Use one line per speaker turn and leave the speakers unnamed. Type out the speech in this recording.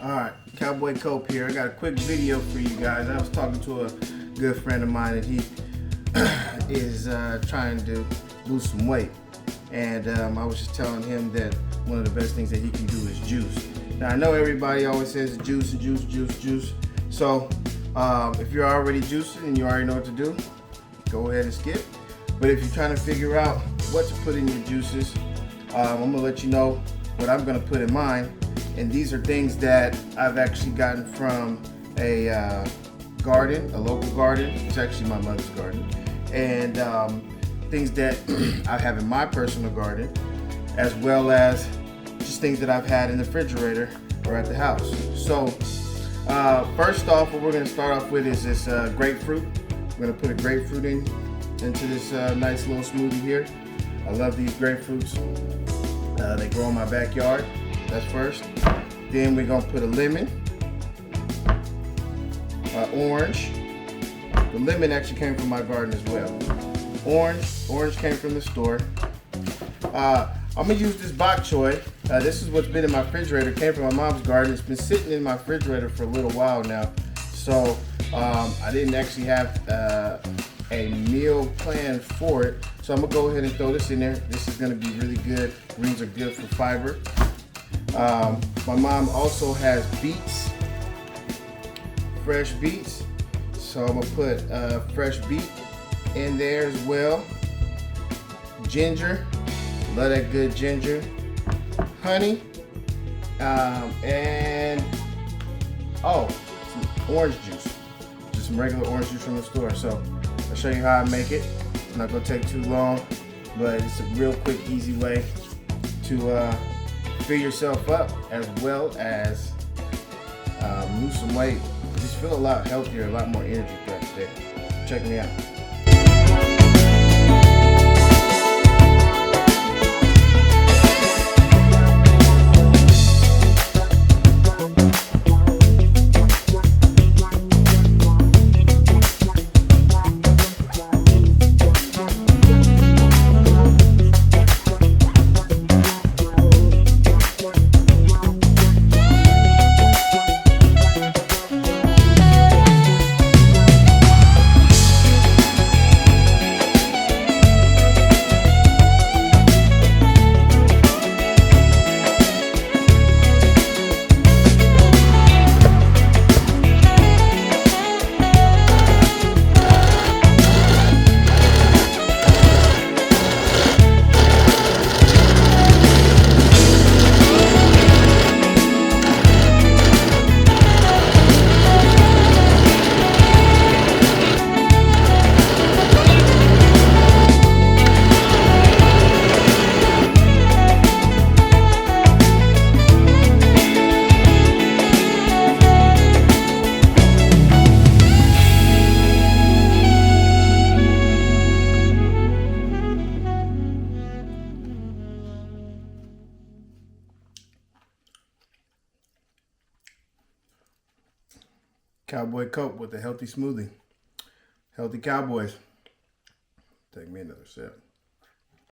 Alright, Cowboy Cope here. I got a quick video for you guys. I was talking to a good friend of mine and he is trying to lose some weight. And I was just telling him that one of the best things that he can do is juice. Now I know everybody always says juice. So if you're already juicing and you already know what to do, go ahead and skip. But if you're trying to figure out what to put in your juices, I'm gonna let you know what I'm gonna put in mine. And these are things that I've actually gotten from a garden, a local garden. It's actually my mother's garden. And things that I have in my personal garden, as well as just things that I've had in the refrigerator or at the house. So first off, what we're gonna start off with is this grapefruit. We're gonna put a grapefruit into this nice little smoothie here. I love these grapefruits. They grow in my backyard. That's first. Then we're gonna put a lemon, orange. The lemon actually came from my garden as well. Orange came from the store. I'm gonna use this bok choy. This is what's been in my refrigerator. Came from my mom's garden. It's been sitting in my refrigerator for a little while now. So I didn't actually have a meal planned for it. So I'm gonna go ahead and throw this in there. This is gonna be really good. Greens are good for fiber. My mom also has beets, fresh beets. So I'm gonna put fresh beet in there as well. Ginger, love that good ginger. Honey, and some orange juice. Just some regular orange juice from the store. So I'll show you how I make it. It's not gonna take too long, but it's a real quick, easy way to fill yourself up as well as lose some weight. Just feel a lot healthier, a lot more energy throughout the day. Check me out. Cowboy Cope with a healthy smoothie. Healthy Cowboys. Take me another sip.